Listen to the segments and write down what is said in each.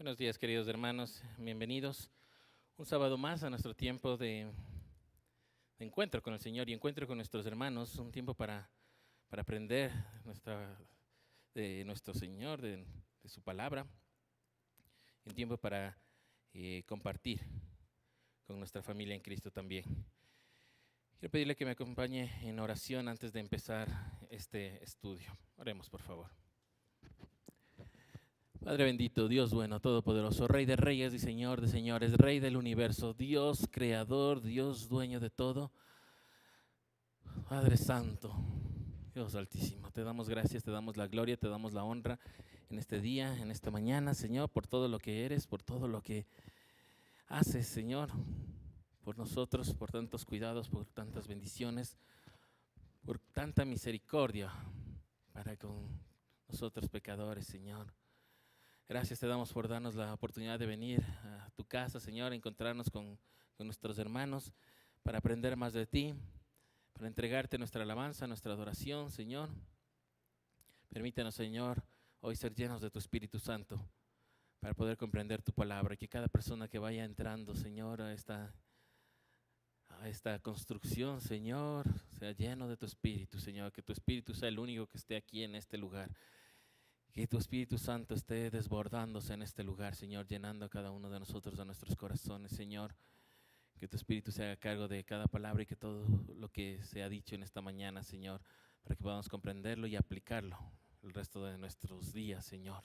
Buenos días, queridos hermanos, bienvenidos un sábado más a nuestro tiempo de encuentro con el Señor y encuentro con nuestros hermanos, un tiempo para aprender de nuestro Señor, de su palabra, un tiempo para compartir con nuestra familia en Cristo también. Quiero pedirle que me acompañe en oración antes de empezar este estudio. Oremos, por favor. Padre bendito, Dios bueno, todopoderoso, Rey de reyes y Señor de señores, Rey del universo, Dios creador, Dios dueño de todo, Padre santo, Dios altísimo, te damos gracias, te damos la gloria, te damos la honra en este día, en esta mañana, Señor, por todo lo que eres, por todo lo que haces, Señor, por nosotros, por tantos cuidados, por tantas bendiciones, por tanta misericordia para con nosotros pecadores, Señor. Gracias te damos por darnos la oportunidad de venir a tu casa, Señor, a encontrarnos con nuestros hermanos, para aprender más de ti, para entregarte nuestra alabanza, nuestra adoración, Señor. Permítanos, Señor, hoy ser llenos de tu Espíritu Santo, para poder comprender tu palabra, y que cada persona que vaya entrando, Señor, a esta construcción, Señor, sea lleno de tu Espíritu, Señor, que tu Espíritu sea el único que esté aquí en este lugar. Que tu Espíritu Santo esté desbordándose en este lugar, Señor, llenando a cada uno de nosotros, de nuestros corazones, Señor. Que tu Espíritu se haga cargo de cada palabra y que todo lo que se ha dicho en esta mañana, Señor, para que podamos comprenderlo y aplicarlo el resto de nuestros días, Señor.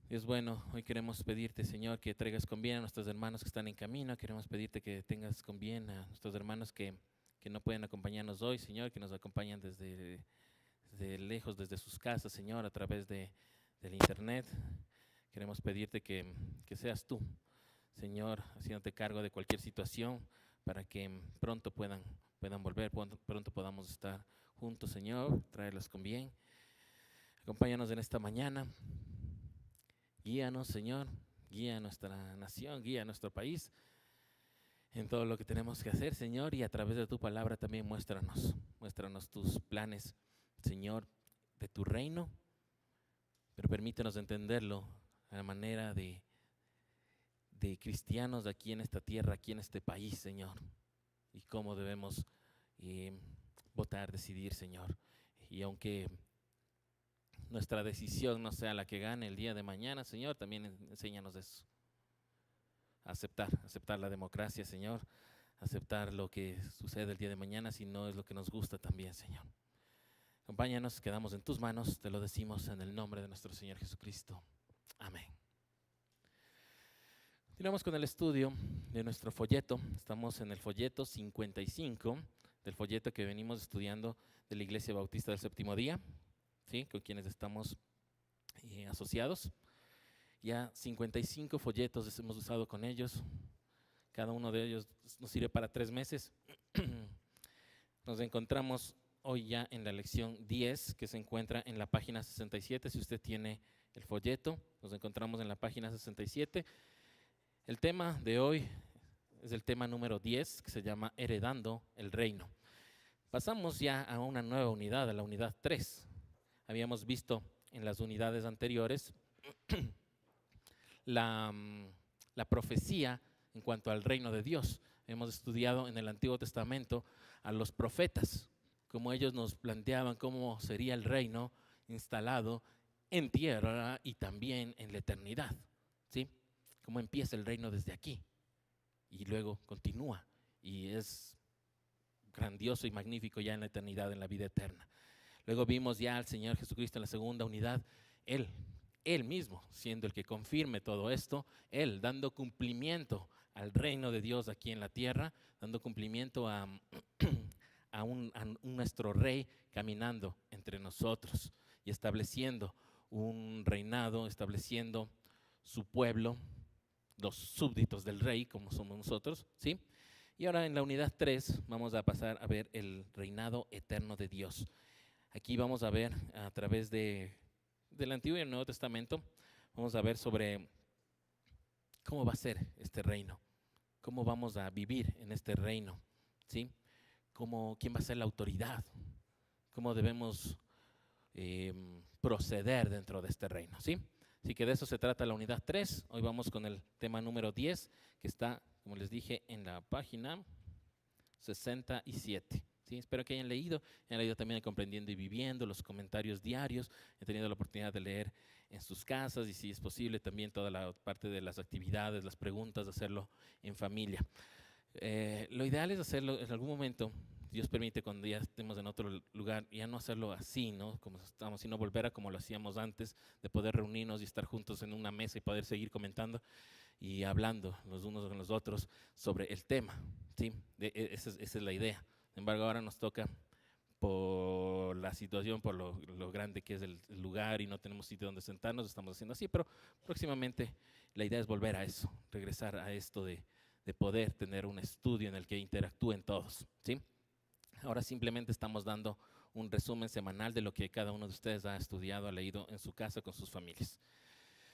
Dios bueno, hoy queremos pedirte, Señor, que traigas con bien a nuestros hermanos que están en camino. Queremos pedirte que tengas con bien a nuestros hermanos que no pueden acompañarnos hoy, Señor, que nos acompañan desde lejos, desde sus casas, Señor, a través del internet. Queremos pedirte que seas tú, Señor, haciéndote cargo de cualquier situación para que pronto puedan volver, pronto podamos estar juntos, Señor, traerlos con bien. Acompáñanos en esta mañana. Guíanos, Señor, guía a nuestra nación, guía a nuestro país en todo lo que tenemos que hacer, Señor, y a través de tu palabra también muéstranos tus planes, Señor, de tu reino, pero permítenos entenderlo a la manera de cristianos aquí en esta tierra, aquí en este país, Señor, y cómo debemos votar, decidir, Señor. Y aunque nuestra decisión no sea la que gane el día de mañana, Señor, también enséñanos eso. Aceptar la democracia, Señor, aceptar lo que sucede el día de mañana si no es lo que nos gusta también, Señor. Acompáñanos, quedamos en tus manos, te lo decimos en el nombre de nuestro Señor Jesucristo. Amén. Continuamos con el estudio de nuestro folleto. Estamos en el folleto 55 del folleto que venimos estudiando de la Iglesia Bautista del Séptimo Día, ¿sí? Con quienes estamos asociados. Ya 55 folletos hemos usado con ellos. Cada uno de ellos nos sirve para 3 meses. Nos encontramos hoy ya en la lección 10, que se encuentra en la página 67. Si usted tiene el folleto, nos encontramos en la página 67. El tema de hoy es el tema número 10, que se llama Heredando el Reino. Pasamos ya a una nueva unidad, a la unidad 3. Habíamos visto en las unidades anteriores la profecía en cuanto al reino de Dios. Hemos estudiado en el Antiguo Testamento a los profetas, como ellos nos planteaban cómo sería el reino instalado en tierra y también en la eternidad, ¿sí? Cómo empieza el reino desde aquí y luego continúa y es grandioso y magnífico ya en la eternidad, en la vida eterna. Luego vimos ya al Señor Jesucristo en la segunda unidad, Él mismo siendo el que confirme todo esto, Él dando cumplimiento al reino de Dios aquí en la tierra, dando cumplimiento a nuestro rey caminando entre nosotros y estableciendo un reinado, estableciendo su pueblo, los súbditos del rey, como somos nosotros, ¿sí? Y ahora en la unidad 3 vamos a pasar a ver el reinado eterno de Dios. Aquí vamos a ver a través del Antiguo y el Nuevo Testamento, vamos a ver sobre cómo va a ser este reino, cómo vamos a vivir en este reino, ¿sí? Quién va a ser la autoridad, cómo debemos proceder dentro de este reino, ¿sí? Así que de eso se trata la unidad 3. Hoy vamos con el tema número 10, que está, como les dije, en la página 67. ¿Sí? Espero que hayan leído también Comprendiendo y Viviendo, los comentarios diarios. He tenido la oportunidad de leer en sus casas y, si es posible, también toda la parte de las actividades, las preguntas, de hacerlo en familia. Lo ideal es hacerlo en algún momento, Dios permite, cuando ya estemos en otro lugar, ya no hacerlo así, ¿no? Como estamos, sino volver a como lo hacíamos antes, de poder reunirnos y estar juntos en una mesa y poder seguir comentando y hablando los unos con los otros sobre el tema, ¿sí? Esa es la idea. Sin embargo, ahora nos toca, por la situación, por lo grande que es el lugar y no tenemos sitio donde sentarnos, estamos haciendo así, pero próximamente la idea es volver a eso, regresar a esto de poder tener un estudio en el que interactúen todos, ¿sí? Ahora simplemente estamos dando un resumen semanal de lo que cada uno de ustedes ha estudiado, ha leído en su casa con sus familias.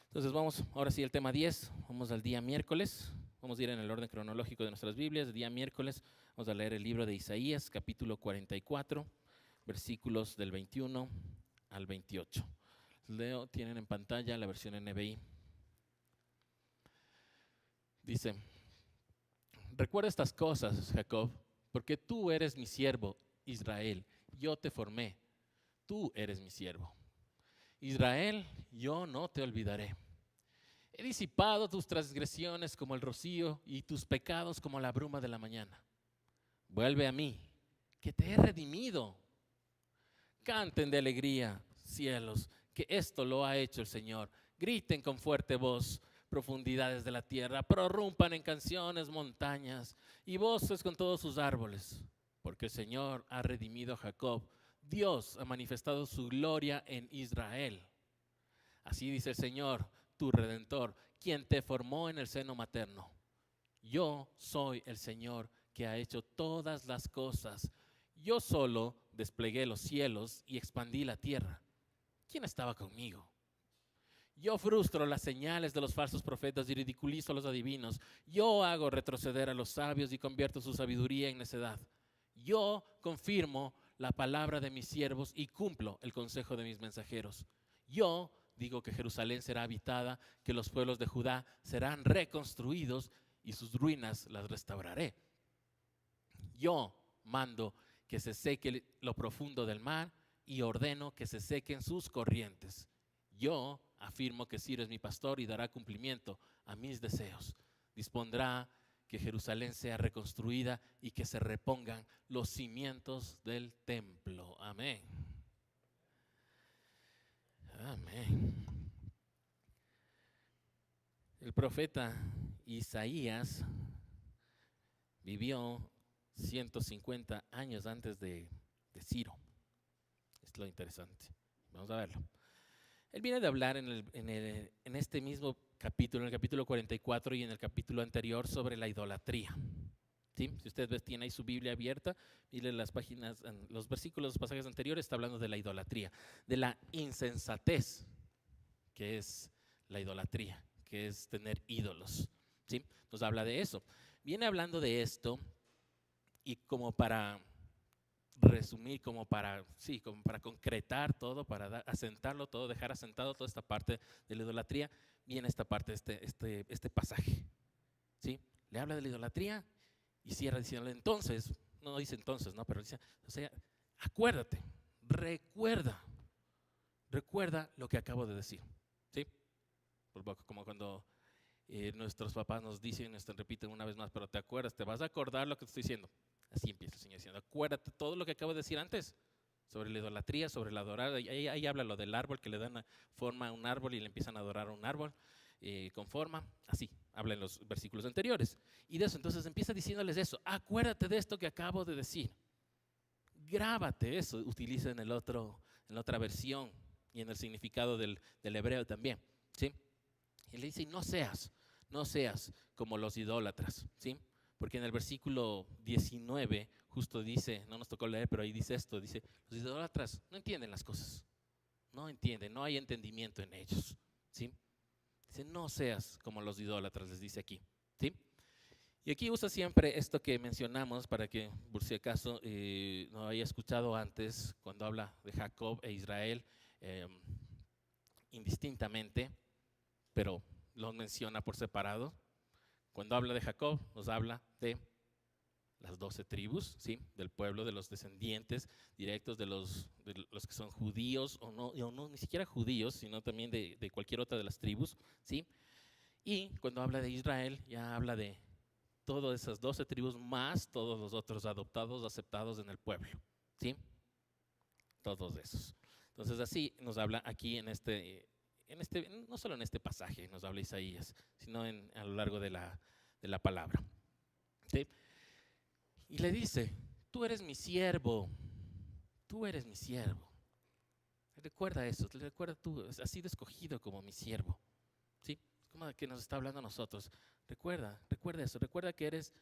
Entonces vamos, ahora sí, al tema 10, vamos al día miércoles, vamos a ir en el orden cronológico de nuestras Biblias. El día miércoles vamos a leer el libro de Isaías, capítulo 44, versículos del 21 al 28. Leo, tienen en pantalla la versión NBI. Dice: recuerda estas cosas, Jacob, porque tú eres mi siervo, Israel. Yo te formé, tú eres mi siervo. Israel, yo no te olvidaré. He disipado tus transgresiones como el rocío y tus pecados como la bruma de la mañana. Vuelve a mí, que te he redimido. Canten de alegría, cielos, que esto lo ha hecho el Señor. Griten con fuerte voz, profundidades de la tierra. Prorrumpan en canciones, montañas, y voces con todos sus árboles. Porque el Señor ha redimido a Jacob. Dios ha manifestado su gloria en Israel. Así dice el Señor, tu Redentor, quien te formó en el seno materno. Yo soy el Señor que ha hecho todas las cosas. Yo solo desplegué los cielos y expandí la tierra. ¿Quién estaba conmigo? Yo frustro las señales de los falsos profetas y ridiculizo a los adivinos. Yo hago retroceder a los sabios y convierto su sabiduría en necedad. Yo confirmo la palabra de mis siervos y cumplo el consejo de mis mensajeros. Yo digo que Jerusalén será habitada, que los pueblos de Judá serán reconstruidos y sus ruinas las restauraré. Yo mando que se seque lo profundo del mar y ordeno que se sequen sus corrientes. Yo afirmo que Ciro es mi pastor y dará cumplimiento a mis deseos. Dispondrá que Jerusalén sea reconstruida y que se repongan los cimientos del templo. Amén. Amén. El profeta Isaías vivió 150 años antes de Ciro. Es lo interesante. Vamos a verlo. Él viene de hablar en este mismo capítulo, en el capítulo 44 y en el capítulo anterior, sobre la idolatría. ¿Sí? Si usted tiene ahí su Biblia abierta, mire las páginas, los versículos, los pasajes anteriores, está hablando de la idolatría, de la insensatez que es la idolatría, que es tener ídolos. ¿Sí? Nos habla de eso. Viene hablando de esto y como para resumir, como para concretar todo, para asentarlo todo, dejar asentado toda esta parte de la idolatría, viene esta parte, este pasaje. ¿Sí? Le habla de la idolatría y cierra diciendo entonces, no dice entonces, no, pero dice, o sea, acuérdate, recuerda lo que acabo de decir. ¿Sí? Como cuando nuestros papás nos dicen, nos repiten una vez más, pero te acuerdas, te vas a acordar lo que te estoy diciendo. Así empieza el Señor diciendo, acuérdate todo lo que acabo de decir antes, sobre la idolatría, sobre la adorada. Ahí habla lo del árbol, que le dan forma a un árbol y le empiezan a adorar a un árbol con forma. Así habla en los versículos anteriores. Y de eso entonces empieza diciéndoles eso, acuérdate de esto que acabo de decir. Grábate eso, utiliza en la otra versión y en el significado del hebreo también. ¿Sí? Y le dice, no seas como los idólatras, ¿sí? Porque en el versículo 19 justo dice, no nos tocó leer, pero ahí dice esto, dice, los idólatras no entienden las cosas, no entienden, no hay entendimiento en ellos, ¿sí? Dice, no seas como los idólatras, les dice aquí, ¿sí? Y aquí usa siempre esto que mencionamos, para que por si acaso no haya escuchado antes, cuando habla de Jacob e Israel indistintamente. pero los menciona por separado. Cuando habla de Jacob, nos habla de las 12 tribus, ¿sí? Del pueblo, de los descendientes directos de los que son judíos o no, ni siquiera judíos, sino también de cualquier otra de las tribus, ¿sí? Y cuando habla de Israel, ya habla de todas esas 12 tribus más todos los otros adoptados, aceptados en el pueblo, ¿sí? Todos esos. Entonces así nos habla aquí no solo en este pasaje nos habla Isaías, sino a lo largo de la palabra, ¿sí? Y le dice, tú eres mi siervo, tú eres mi siervo. Recuerda eso, recuerda tú, has sido escogido como mi siervo, ¿sí? Como que nos está hablando a nosotros. Recuerda eso, recuerda que eres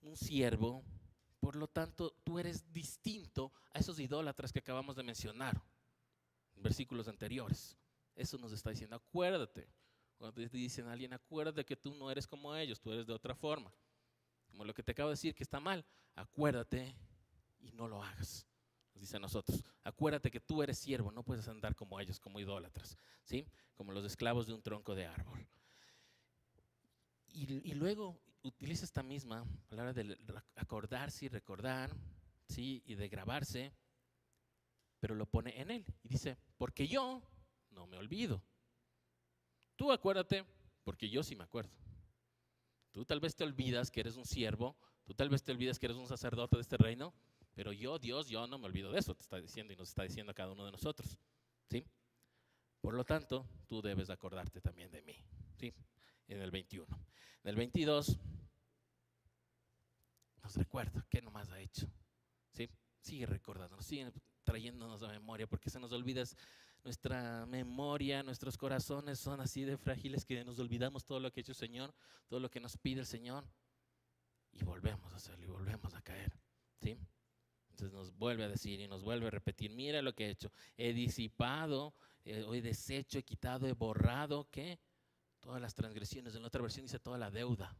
un siervo, por lo tanto tú eres distinto a esos idólatras que acabamos de mencionar en versículos anteriores. Eso nos está diciendo, acuérdate. Cuando te dicen a alguien, acuérdate que tú no eres como ellos, tú eres de otra forma. Como lo que te acabo de decir que está mal, acuérdate y no lo hagas. Nos dice a nosotros, acuérdate que tú eres siervo, no puedes andar como ellos, como idólatras, ¿sí? Como los esclavos de un tronco de árbol. Y luego utiliza esta misma palabra de acordarse y recordar, ¿sí? Y de grabarse, pero lo pone en él y dice, porque yo no me olvido. Tú acuérdate, porque yo sí me acuerdo. Tú tal vez te olvidas que eres un siervo, tú tal vez te olvidas que eres un sacerdote de este reino, pero yo, Dios, yo no me olvido de eso, te está diciendo y nos está diciendo a cada uno de nosotros, ¿sí? Por lo tanto, tú debes acordarte también de mí, ¿sí? En el 21. En el 22 nos recuerda qué nomás ha hecho, ¿sí? Sigue recordándonos, sigue trayéndonos a memoria, porque se nos olvida nuestra memoria, nuestros corazones son así de frágiles que nos olvidamos todo lo que ha hecho el Señor, todo lo que nos pide el Señor, y volvemos a hacerlo y volvemos a caer, ¿sí? Entonces nos vuelve a decir y nos vuelve a repetir, mira lo que he hecho, he disipado, he deshecho, he quitado, he borrado, ¿qué? Todas las transgresiones. En la otra versión dice toda la deuda.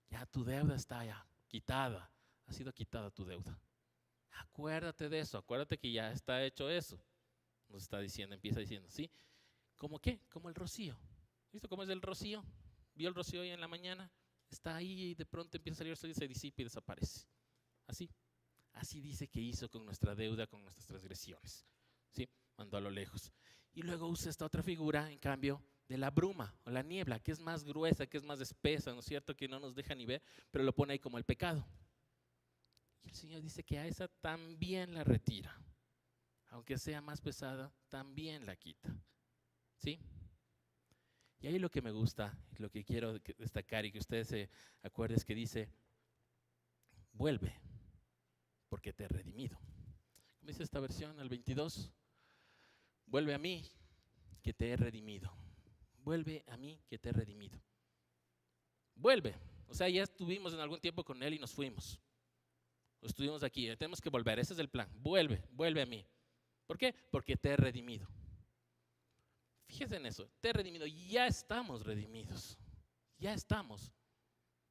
Ya tu deuda está ya quitada, ha sido quitada tu deuda. Acuérdate de eso, acuérdate que ya está hecho eso. Nos está diciendo, empieza diciendo, ¿sí? ¿Cómo qué? Como el rocío. ¿Visto cómo es el rocío? ¿Vio el rocío hoy en la mañana? Está ahí y de pronto empieza a salir el sol y se disipa y desaparece. Así dice que hizo con nuestra deuda, con nuestras transgresiones, ¿sí? Mandó a lo lejos. Y luego usa esta otra figura, en cambio, de la bruma o la niebla, que es más gruesa, que es más espesa, ¿no es cierto? Que no nos deja ni ver, pero lo pone ahí como el pecado. Y el Señor dice que a esa también la retira. Aunque sea más pesada, también la quita, ¿sí? Y ahí lo que me gusta, lo que quiero destacar y que ustedes se acuerden es que dice, vuelve, porque te he redimido. ¿Cómo dice esta versión, el 22? Vuelve a mí, que te he redimido. Vuelve a mí, que te he redimido. Vuelve. O sea, ya estuvimos en algún tiempo con Él y nos fuimos. Estuvimos aquí, tenemos que volver, ese es el plan. Vuelve a mí. ¿Por qué? Porque te he redimido. Fíjense en eso, te he redimido, ya estamos redimidos, ya estamos.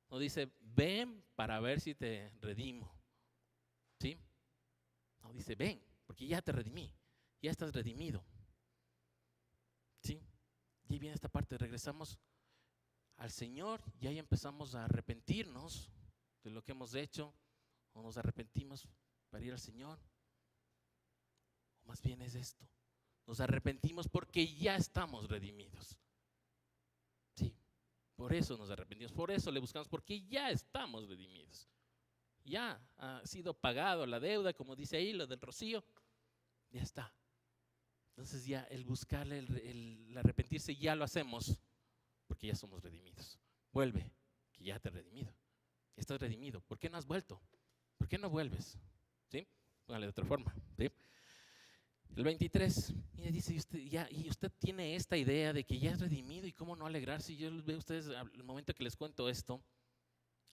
No dice, ven para ver si te redimo, ¿sí? No dice, ven, porque ya te redimí, ya estás redimido, ¿sí? Y ahí viene esta parte, regresamos al Señor y ahí empezamos a arrepentirnos de lo que hemos hecho, o nos arrepentimos para ir al Señor, o más bien es esto. Nos arrepentimos porque ya estamos redimidos. Sí, por eso nos arrepentimos, por eso le buscamos, porque ya estamos redimidos. Ya ha sido pagado la deuda, como dice ahí, lo del rocío, ya está. Entonces ya el buscarle, el arrepentirse, ya lo hacemos, porque ya somos redimidos. Vuelve, que ya te he redimido. Ya estás redimido. ¿Por qué no has vuelto? ¿Por qué no vuelves? ¿Sí? Póngale de otra forma, ¿sí? El 23, mire, dice, usted tiene esta idea de que ya es redimido y cómo no alegrarse. Y yo veo a ustedes al momento que les cuento esto,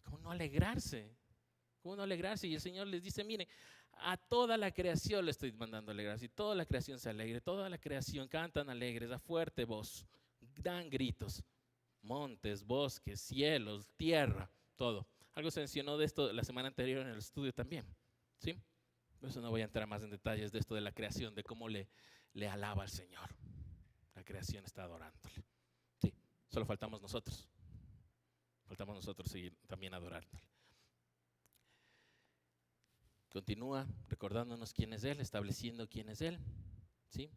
cómo no alegrarse, cómo no alegrarse. Y el Señor les dice, mire, a toda la creación le estoy mandando alegrarse y toda la creación se alegre, toda la creación cantan alegres a fuerte voz, dan gritos, montes, bosques, cielos, tierra, todo. Algo se mencionó de esto la semana anterior en el estudio también, ¿sí? Por eso no voy a entrar más en detalles de esto de la creación, de cómo le alaba al Señor. La creación está adorándole. Sí. Solo faltamos nosotros. Faltamos nosotros seguir también adorando. Continúa recordándonos quién es Él, estableciendo quién es Él. ¿Sí?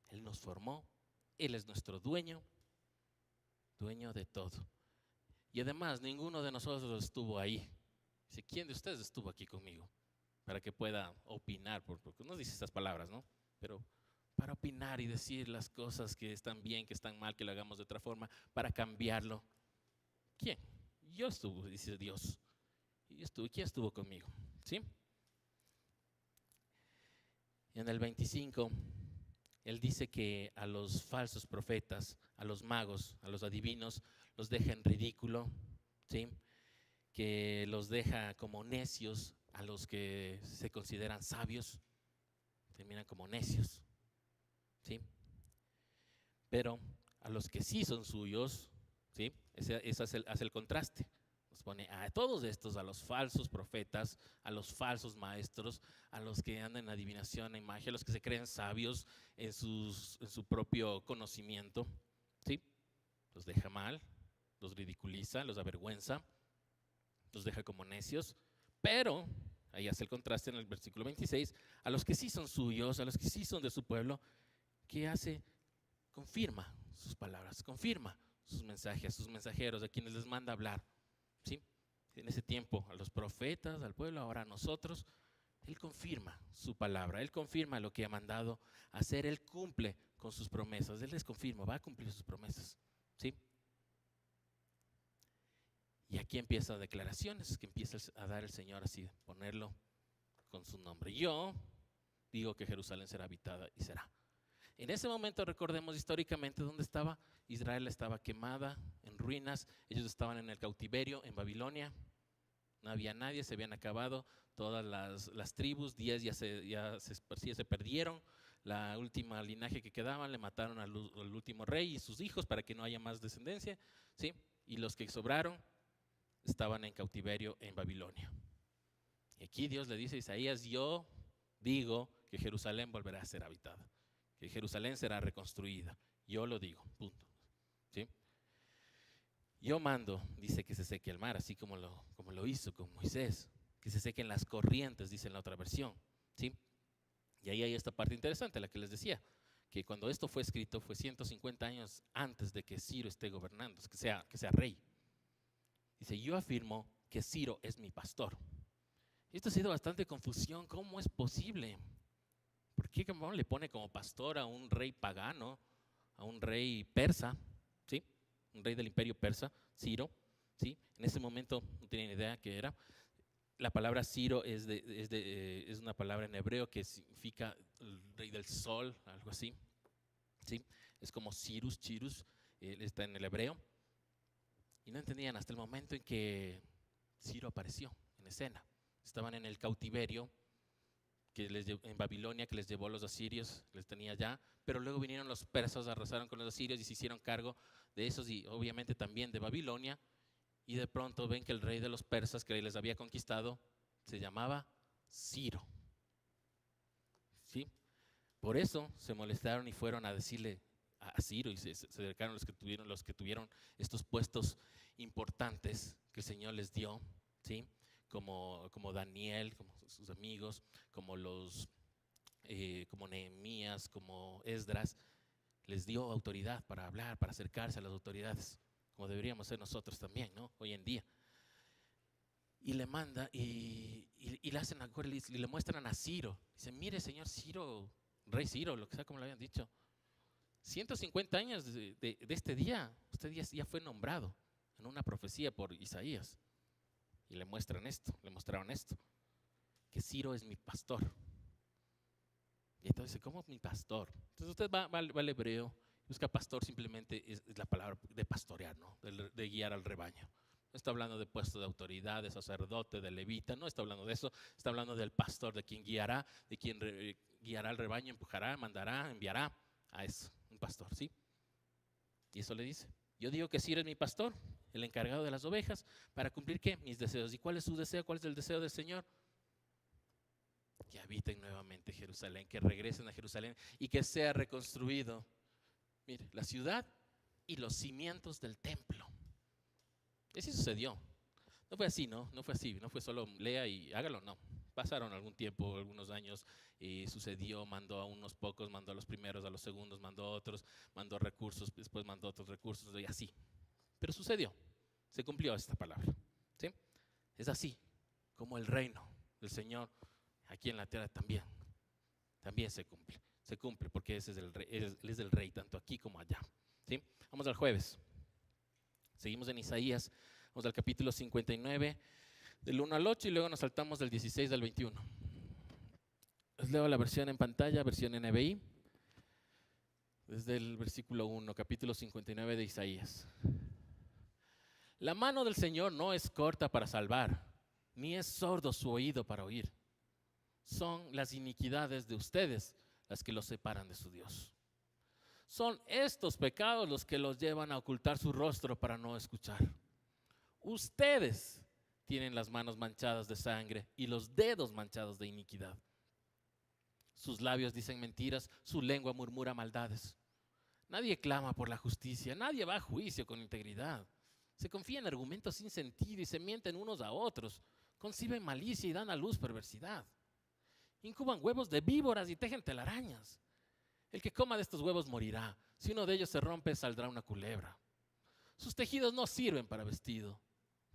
Él nos formó, Él es nuestro dueño, dueño de todo. Y además, ninguno de nosotros estuvo ahí. Dice, ¿quién de ustedes estuvo aquí conmigo? Para que pueda opinar, porque no dice estas palabras, ¿no? Pero para opinar y decir las cosas que están bien, que están mal, que lo hagamos de otra forma, para cambiarlo. ¿Quién? Yo estuve, dice Dios. Y yo estuve, ¿quién estuvo conmigo? ¿Sí? Y en el 25, Él dice que a los falsos profetas, a los magos, a los adivinos, los deja en ridículo, ¿sí? Que los deja como necios, a los que se consideran sabios, terminan como necios, ¿sí? Pero a los que sí son suyos, ¿sí? Ese hace el contraste. Nos pone a todos estos, a los falsos profetas, a los falsos maestros, a los que andan en adivinación, en magia, a los que se creen sabios en su propio conocimiento, ¿sí? Los deja mal, los ridiculiza, los avergüenza, los deja como necios, pero ahí hace el contraste en el versículo 26, a los que sí son suyos, a los que sí son de su pueblo, ¿qué hace? Confirma sus palabras, confirma sus mensajes, sus mensajeros, a quienes les manda hablar, ¿sí? En ese tiempo, a los profetas, al pueblo, ahora a nosotros, Él confirma su palabra, Él confirma lo que ha mandado hacer, Él cumple con sus promesas, Él les confirma, va a cumplir sus promesas, ¿sí? Y aquí empiezan declaraciones que empieza a dar el Señor así, ponerlo con su nombre. Yo digo que Jerusalén será habitada y será. En ese momento recordemos históricamente dónde estaba. Israel estaba quemada, en ruinas, ellos estaban en el cautiverio en Babilonia, no había nadie, se habían acabado todas las tribus, 10 ya se perdieron, la última linaje que quedaban le mataron al último rey y sus hijos para que no haya más descendencia, ¿sí? Y los que sobraron estaban en cautiverio en Babilonia. Y aquí Dios le dice a Isaías, yo digo que Jerusalén volverá a ser habitada, que Jerusalén será reconstruida. Yo lo digo, punto. ¿Sí? Yo mando, dice, que se seque el mar, así como lo hizo con Moisés, que se sequen las corrientes, dice en la otra versión. ¿Sí? Y ahí hay esta parte interesante, la que les decía, que cuando esto fue escrito fue 150 años antes de que Ciro esté gobernando, que sea rey. Dice, yo afirmo que Ciro es mi pastor. Esto ha sido bastante confusión. ¿Cómo es posible? ¿Por qué le pone como pastor a un rey pagano, a un rey persa, ¿sí? Un rey del imperio persa, Ciro, ¿sí? En ese momento no tenía ni idea qué era. La palabra Ciro es una palabra en hebreo que significa el rey del sol, algo así, ¿sí? Es como Chirus, está en el hebreo. Y no entendían hasta el momento en que Ciro apareció en escena. Estaban en el cautiverio en Babilonia, que les llevó a los asirios, les tenía allá, pero luego vinieron los persas, arrasaron con los asirios y se hicieron cargo de esos y obviamente también de Babilonia. Y de pronto ven que el rey de los persas que les había conquistado se llamaba Ciro. ¿Sí? Por eso se molestaron y fueron a decirle a Ciro y se acercaron los que tuvieron estos puestos importantes que el Señor les dio, ¿sí? Como Daniel, como sus amigos, como Nehemías, como Esdras, les dio autoridad para hablar, para acercarse a las autoridades, como deberíamos ser nosotros también, ¿no? Hoy en día. Y le manda y le hacen y le muestran a Ciro. Dice, mire, señor Ciro, rey Ciro, lo que sea como le habían dicho. 150 años de este día, usted ya fue nombrado en una profecía por Isaías. Y le mostraron esto, que Ciro es mi pastor. Y entonces, ¿cómo es mi pastor? Entonces usted va al hebreo, busca pastor, simplemente es la palabra de pastorear, ¿no? De guiar al rebaño. No está hablando de puesto de autoridad, de sacerdote, de levita, no está hablando de eso, está hablando del pastor, de quien guiará, guiará al rebaño, empujará, mandará, enviará a eso, un pastor, ¿sí? Y eso le dice, yo digo que Ciro es mi pastor, el encargado de las ovejas, para cumplir ¿qué? Mis deseos. ¿Y cuál es su deseo? ¿Cuál es el deseo del Señor? Que habiten nuevamente Jerusalén, que regresen a Jerusalén y que sea reconstruido. Mire, la ciudad y los cimientos del templo. Y así sucedió. No fue así, no fue así, no fue solo lea y hágalo, no. Pasaron algún tiempo, algunos años, y sucedió, mandó a unos pocos, mandó a los primeros, a los segundos, mandó a otros, mandó recursos, después mandó otros recursos, y así. Pero sucedió, se cumplió esta palabra, ¿sí? Es así como el reino del Señor aquí en la tierra también se cumple porque ese es el rey, Él es el rey tanto aquí como allá, ¿sí? Vamos al jueves, seguimos en Isaías, vamos al capítulo 59, del 1 al 8 y luego nos saltamos del 16 al 21. Les leo la versión en pantalla, versión NBI, desde el versículo 1, capítulo 59 de Isaías. La mano del Señor no es corta para salvar, ni es sordo su oído para oír. Son las iniquidades de ustedes las que los separan de su Dios. Son estos pecados los que los llevan a ocultar su rostro para no escuchar. Ustedes tienen las manos manchadas de sangre y los dedos manchados de iniquidad. Sus labios dicen mentiras, su lengua murmura maldades. Nadie clama por la justicia, nadie va a juicio con integridad. Se confía en argumentos sin sentido y se mienten unos a otros. Conciben malicia y dan a luz perversidad. Incuban huevos de víboras y tejen telarañas. El que coma de estos huevos morirá. Si uno de ellos se rompe, saldrá una culebra. Sus tejidos no sirven para vestido.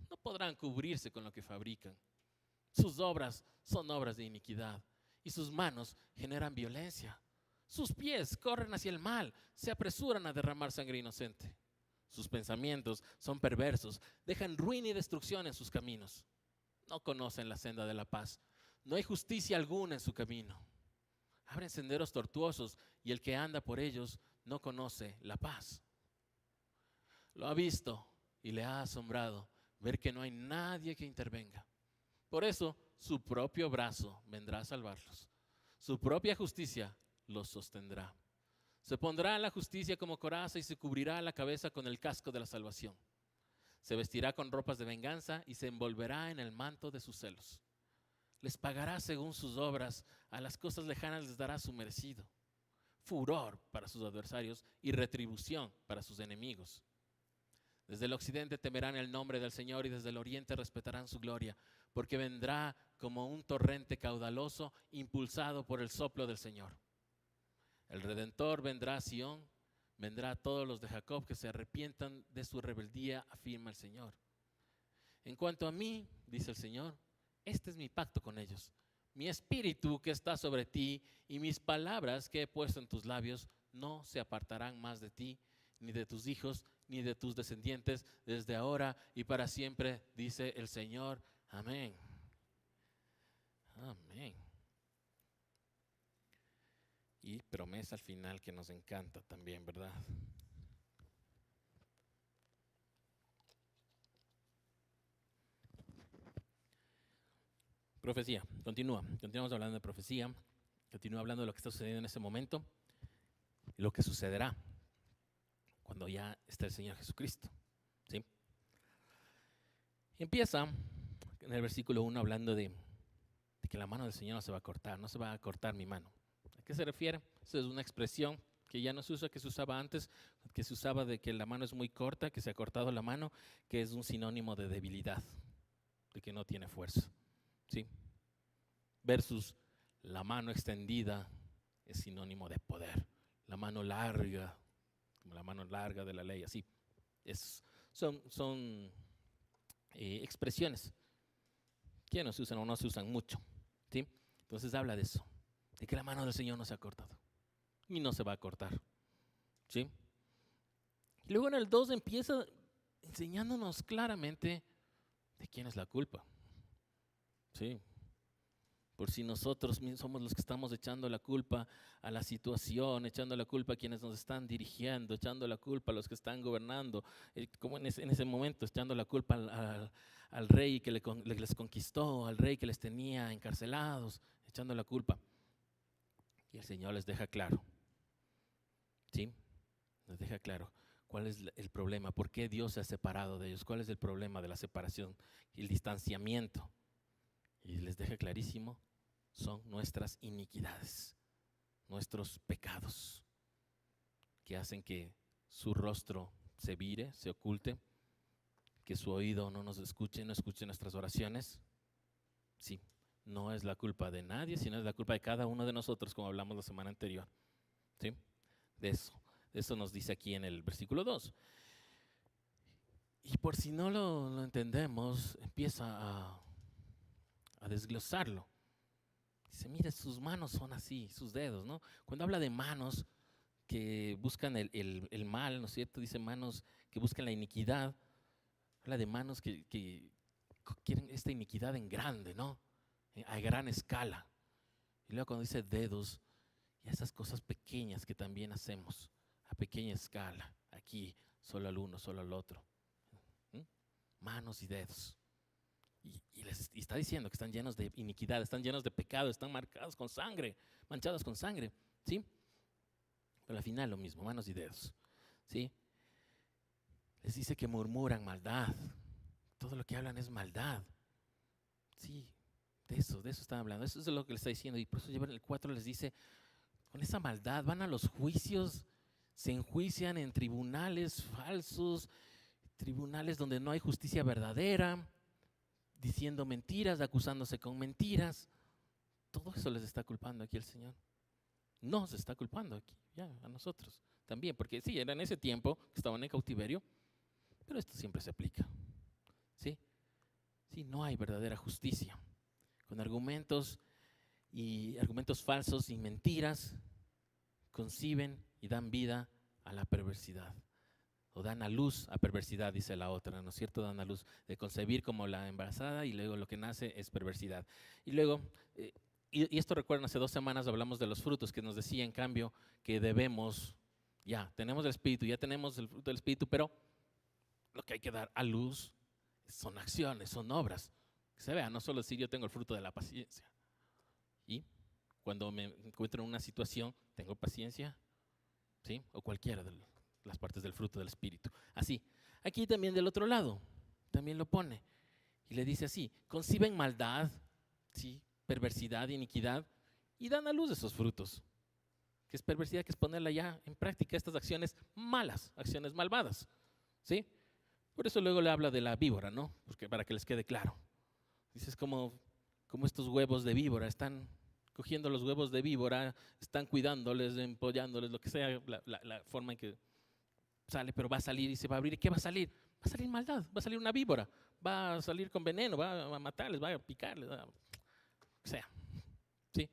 No podrán cubrirse con lo que fabrican. Sus obras son obras de iniquidad y sus manos generan violencia. Sus pies corren hacia el mal, se apresuran a derramar sangre inocente. Sus pensamientos son perversos, dejan ruina y destrucción en sus caminos. No conocen la senda de la paz. No hay justicia alguna en su camino. Abren senderos tortuosos y el que anda por ellos no conoce la paz. Lo ha visto y le ha asombrado ver que no hay nadie que intervenga. Por eso su propio brazo vendrá a salvarlos. Su propia justicia los sostendrá. Se pondrá la justicia como coraza y se cubrirá la cabeza con el casco de la salvación. Se vestirá con ropas de venganza y se envolverá en el manto de sus celos. Les pagará según sus obras, a las cosas lejanas les dará su merecido. Furor para sus adversarios y retribución para sus enemigos. Desde el occidente temerán el nombre del Señor y desde el oriente respetarán su gloria, porque vendrá como un torrente caudaloso impulsado por el soplo del Señor. El Redentor vendrá a Sión, vendrá a todos los de Jacob que se arrepientan de su rebeldía, afirma el Señor. En cuanto a mí, dice el Señor, este es mi pacto con ellos. Mi espíritu que está sobre ti y mis palabras que he puesto en tus labios no se apartarán más de ti, ni de tus hijos, ni de tus descendientes, desde ahora y para siempre, dice el Señor. Amén. Amén. Y promesa al final que nos encanta también, ¿verdad? Profecía, continuamos hablando de profecía, continúa hablando de lo que está sucediendo en ese momento y lo que sucederá cuando ya esté el Señor Jesucristo, ¿sí? Y empieza en el versículo 1 hablando de que la mano del Señor no se va a cortar, no se va a cortar mi mano. ¿A qué se refiere? Esa es una expresión que ya no se usa, que se usaba antes, que se usaba de que la mano es muy corta, que se ha cortado la mano, que es un sinónimo de debilidad, de que no tiene fuerza, ¿sí? Versus la mano extendida es sinónimo de poder, la mano larga, como la mano larga de la ley, así. Son expresiones que no se usan o no se usan mucho, ¿sí? Entonces habla de eso, de que la mano del Señor no se ha cortado y no se va a cortar, ¿sí? Y luego en el 2 empieza enseñándonos claramente de quién es la culpa, ¿sí? Por si nosotros mismos somos los que estamos echando la culpa a la situación, echando la culpa a quienes nos están dirigiendo, echando la culpa a los que están gobernando, como en ese momento, echando la culpa al rey que les conquistó, al rey que les tenía encarcelados, echando la culpa. Y el Señor les deja claro, ¿sí? Les deja claro cuál es el problema, por qué Dios se ha separado de ellos, cuál es el problema de la separación y el distanciamiento. Y les deja clarísimo, son nuestras iniquidades, nuestros pecados, que hacen que su rostro se vire, se oculte, que su oído no nos escuche, no escuche nuestras oraciones. Sí, no es la culpa de nadie, sino es la culpa de cada uno de nosotros, como hablamos la semana anterior. ¿Sí? De eso nos dice aquí en el versículo 2. Y por si no lo entendemos, empieza a desglosarlo. Dice, mire, sus manos son así, sus dedos, ¿no? Cuando habla de manos que buscan el mal, ¿no es cierto? Dice manos que buscan la iniquidad. Habla de manos que quieren esta iniquidad en grande, ¿no? A gran escala. Y luego cuando dice dedos, y esas cosas pequeñas que también hacemos, a pequeña escala, aquí, solo al uno, solo al otro. Manos y dedos. Y está diciendo que están llenos de iniquidad, están llenos de pecado, están marcados con sangre, manchados con sangre, ¿sí? Pero al final lo mismo, manos y dedos, ¿sí? Les dice que murmuran maldad, todo lo que hablan es maldad, ¿sí? De eso están hablando, eso es lo que les está diciendo. Y por eso llevan el 4, les dice, con esa maldad van a los juicios, se enjuician en tribunales falsos, tribunales donde no hay justicia verdadera, diciendo mentiras, acusándose con mentiras. Todo eso les está culpando aquí el Señor. Nos está culpando aquí, ya, a nosotros también, porque sí, era en ese tiempo que estaban en cautiverio, pero esto siempre se aplica. ¿Sí? Sí, no hay verdadera justicia. Con argumentos falsos y mentiras, conciben y dan vida a la perversidad. O dan a luz a perversidad, dice la otra, ¿no es cierto? Dan a luz de concebir como la embarazada y luego lo que nace es perversidad. Y luego, y esto recuerdan, hace 2 semanas hablamos de los frutos, que nos decía en cambio que debemos, ya tenemos el Espíritu, ya tenemos el fruto del Espíritu, pero lo que hay que dar a luz son acciones, son obras. Que se vea, no solo decir yo tengo el fruto de la paciencia. Y cuando me encuentro en una situación, tengo paciencia, ¿sí? O cualquiera de las partes del fruto del Espíritu. Así, aquí también del otro lado, también lo pone. Y le dice así, conciben maldad, ¿sí? Perversidad, iniquidad, y dan a luz esos frutos. ¿Qué es perversidad? Que es ponerla ya en práctica, estas acciones malas, acciones malvadas, ¿sí? Por eso luego le habla de la víbora, ¿no? Porque para que les quede claro. Dices como estos huevos de víbora, están cogiendo los huevos de víbora, están cuidándoles, empollándoles, lo que sea, la forma en que sale, pero va a salir y se va a abrir. ¿Y qué va a salir? Va a salir maldad, va a salir una víbora, va a salir con veneno, va a matarles, va a picarles, o sea, ¿sí?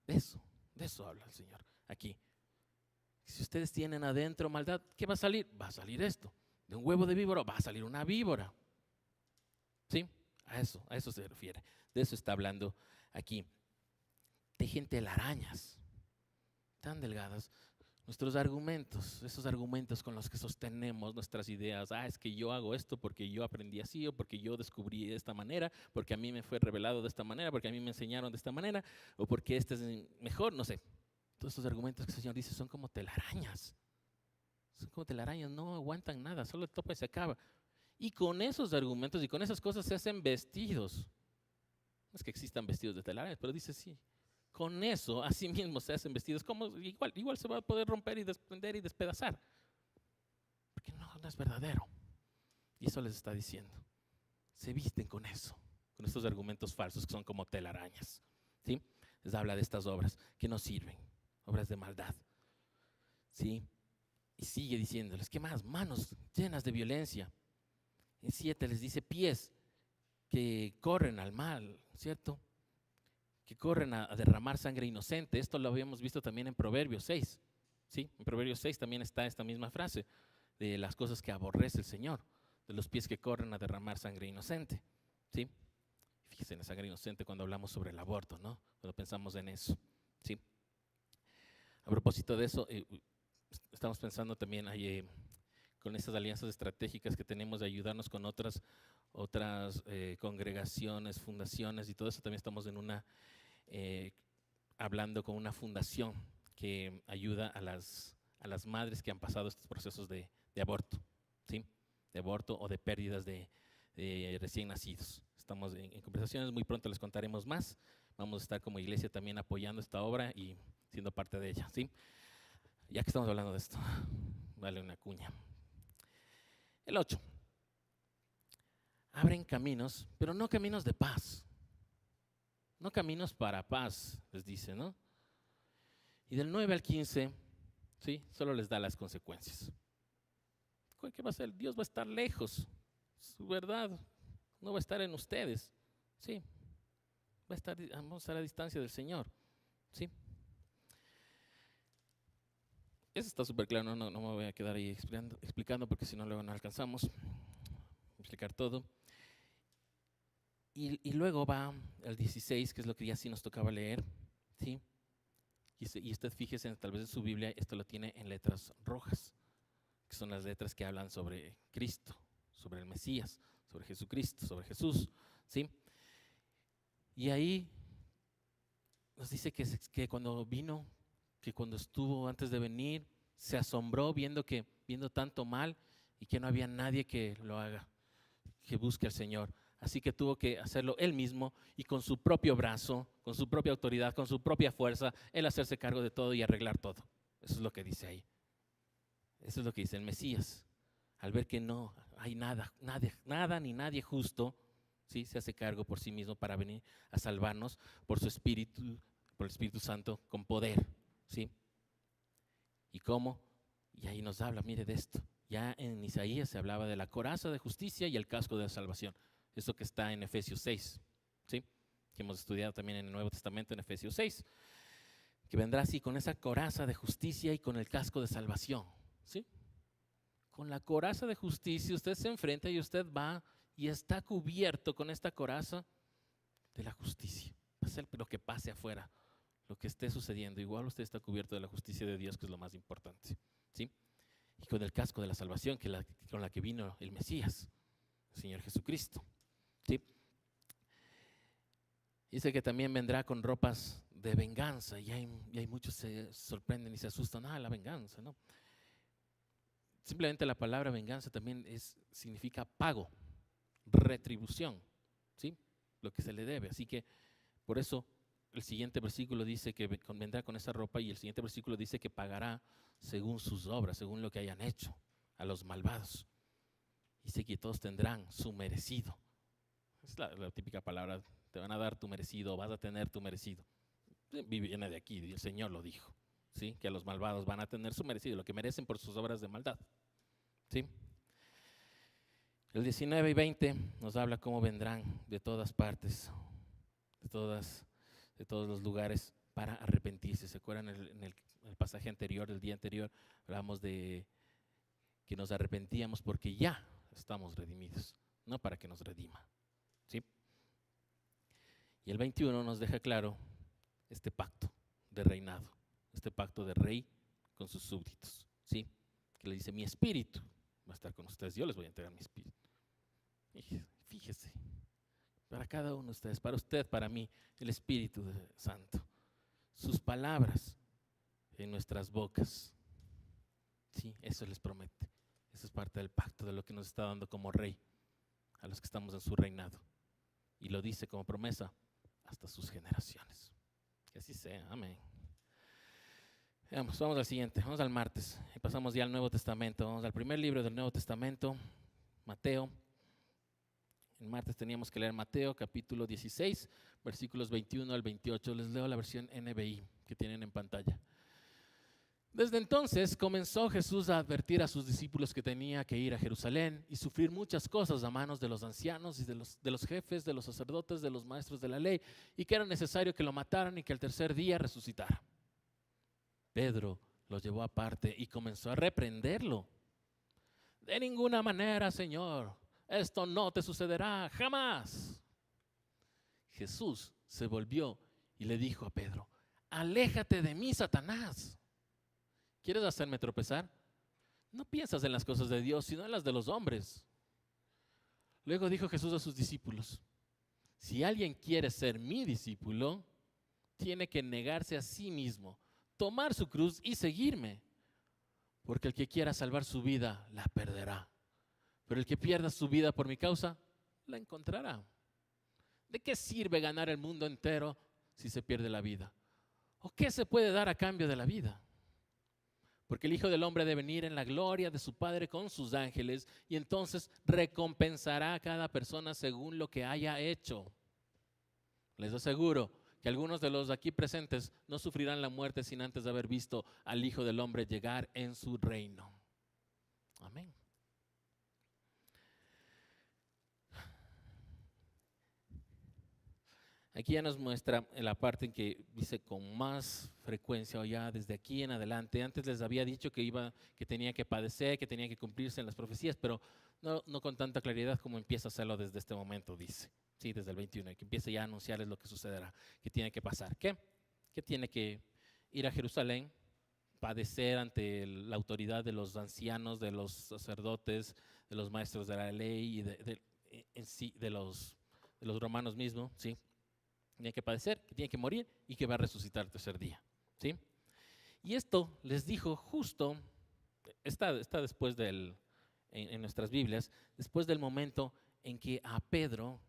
De eso habla el Señor aquí. Si ustedes tienen adentro maldad, ¿qué va a salir? Va a salir esto. De un huevo de víbora va a salir una víbora. ¿Sí? A eso se refiere. De eso está hablando aquí. Tejen telarañas tan delgadas. Nuestros argumentos, esos argumentos con los que sostenemos nuestras ideas, es que yo hago esto porque yo aprendí así, o porque yo descubrí de esta manera, porque a mí me fue revelado de esta manera, porque a mí me enseñaron de esta manera, o porque este es mejor, no sé. Todos estos argumentos que el Señor dice son como telarañas. Son como telarañas, no aguantan nada, solo topa y se acaba. Y con esos argumentos y con esas cosas se hacen vestidos. No es que existan vestidos de telarañas, pero dice sí. Con eso, así mismo se hacen vestidos. Como igual se va a poder romper y desprender y despedazar. Porque no es verdadero. Y eso les está diciendo. Se visten con eso, con estos argumentos falsos que son como telarañas. ¿Sí? Les habla de estas obras que no sirven, obras de maldad. ¿Sí? Y sigue diciéndoles, ¿qué más? Manos llenas de violencia. En 7 les dice pies que corren al mal, ¿cierto? Que corren a derramar sangre inocente. Esto lo habíamos visto también en Proverbios 6. ¿Sí? En Proverbios 6 también está esta misma frase de las cosas que aborrece el Señor, de los pies que corren a derramar sangre inocente. ¿Sí? Fíjense en la sangre inocente cuando hablamos sobre el aborto, ¿no? Cuando pensamos en eso. ¿Sí? A propósito de eso, estamos pensando también ahí, con estas alianzas estratégicas que tenemos de ayudarnos con otras congregaciones, fundaciones y todo eso. También estamos hablando con una fundación que ayuda a las madres que han pasado estos procesos de aborto, ¿sí? De aborto o de pérdidas de recién nacidos. Estamos en conversaciones, muy pronto les contaremos más. Vamos a estar como iglesia también apoyando esta obra y siendo parte de ella, ¿sí? Ya que estamos hablando de esto, vale una cuña. El 8. Abren caminos, pero no caminos de paz. No caminos para paz, les dice, ¿no? Y del 9 al 15, ¿sí? Solo les da las consecuencias. ¿Qué va a hacer? Dios va a estar lejos. Su verdad no va a estar en ustedes. Sí. Vamos a estar a distancia del Señor. Sí. Eso está súper claro, no me voy a quedar ahí explicando porque si no luego no alcanzamos a explicar todo. Y luego va el 16, que es lo que ya sí nos tocaba leer, ¿sí? Y usted fíjese, tal vez en su Biblia, esto lo tiene en letras rojas, que son las letras que hablan sobre Cristo, sobre el Mesías, sobre Jesucristo, sobre Jesús, ¿sí? Y ahí nos dice que cuando vino, que cuando estuvo antes de venir, se asombró viendo tanto mal y que no había nadie que lo haga, que busque al Señor. Así que tuvo que hacerlo él mismo y con su propio brazo, con su propia autoridad, con su propia fuerza, él hacerse cargo de todo y arreglar todo. Eso es lo que dice ahí. Eso es lo que dice el Mesías. Al ver que no hay nada ni nadie justo, ¿sí? Se hace cargo por sí mismo para venir a salvarnos por su Espíritu, por el Espíritu Santo, con poder, ¿sí? ¿Y cómo? Y ahí nos habla, mire de esto. Ya en Isaías se hablaba de la coraza de justicia y el casco de la salvación. Eso que está en Efesios 6, ¿sí? Que hemos estudiado también en el Nuevo Testamento en Efesios 6. Que vendrá así con esa coraza de justicia y con el casco de salvación, ¿sí? Con la coraza de justicia usted se enfrenta y usted va y está cubierto con esta coraza de la justicia. Pase lo que pase afuera, lo que esté sucediendo, igual usted está cubierto de la justicia de Dios, que es lo más importante, ¿sí? Y con el casco de la salvación, con la que vino el Mesías, el Señor Jesucristo, ¿sí? Dice que también vendrá con ropas de venganza, y hay muchos se sorprenden y se asustan, la venganza, ¿no? Simplemente la palabra venganza también significa pago, retribución, ¿sí? Lo que se le debe. Así que por eso el siguiente versículo dice que vendrá con esa ropa y el siguiente versículo dice que pagará según sus obras, según lo que hayan hecho a los malvados. Dice que todos tendrán su merecido. Es la típica palabra, te van a dar tu merecido, vas a tener tu merecido. Viene de aquí, el Señor lo dijo, ¿sí? Que a los malvados van a tener su merecido, lo que merecen por sus obras de maldad, ¿sí? El 19 y 20 nos habla cómo vendrán de todas partes, de todos los lugares para arrepentirse. ¿Se acuerdan en el pasaje anterior, el día anterior, hablamos de que nos arrepentíamos porque ya estamos redimidos, no para que nos redima, ¿sí? Y el 21 nos deja claro este pacto de reinado, este pacto de rey con sus súbditos, ¿sí? Que le dice, mi espíritu va a estar con ustedes, yo les voy a entregar mi espíritu. Y fíjese, para cada uno de ustedes, para usted, para mí, el Espíritu Santo, sus palabras en nuestras bocas, sí, eso les promete. Eso es parte del pacto, de lo que nos está dando como rey a los que estamos en su reinado. Y lo dice como promesa hasta sus generaciones. Que así sea, amén. Vamos al siguiente, vamos al martes. Y pasamos ya al Nuevo Testamento. Vamos al primer libro del Nuevo Testamento, Mateo. El martes teníamos que leer Mateo capítulo 16, versículos 21 al 28. Les leo la versión NBI que tienen en pantalla. Desde entonces comenzó Jesús a advertir a sus discípulos que tenía que ir a Jerusalén y sufrir muchas cosas a manos de los ancianos y de los jefes, de los sacerdotes, de los maestros de la ley, y que era necesario que lo mataran y que al tercer día resucitara. Pedro lo llevó aparte y comenzó a reprenderlo. De ninguna manera, Señor, esto no te sucederá jamás. Jesús se volvió y le dijo a Pedro, aléjate de mí, Satanás. ¿Quieres hacerme tropezar? No piensas en las cosas de Dios, sino en las de los hombres. Luego dijo Jesús a sus discípulos, si alguien quiere ser mi discípulo, tiene que negarse a sí mismo, tomar su cruz y seguirme. Porque el que quiera salvar su vida, la perderá. Pero el que pierda su vida por mi causa, la encontrará. ¿De qué sirve ganar el mundo entero si se pierde la vida? ¿O qué se puede dar a cambio de la vida? Porque el Hijo del Hombre debe venir en la gloria de su Padre con sus ángeles y entonces recompensará a cada persona según lo que haya hecho. Les aseguro que algunos de los aquí presentes no sufrirán la muerte sin antes haber visto al Hijo del Hombre llegar en su reino. Amén. Aquí ya nos muestra en la parte en que dice con más frecuencia o ya desde aquí en adelante. Antes les había dicho que tenía que padecer, que tenía que cumplirse en las profecías, pero no con tanta claridad como empieza a hacerlo desde este momento, dice. Sí, desde el 21, que empieza ya a anunciarles lo que sucederá, que tiene que pasar. ¿Qué? Que tiene que ir a Jerusalén, padecer ante la autoridad de los ancianos, de los sacerdotes, de los maestros de la ley y de los romanos mismos, ¿sí? Tiene que padecer, que tiene que morir y que va a resucitar el tercer día, ¿sí? Y esto les dijo justo, está después en nuestras Biblias, después del momento en que a Pedro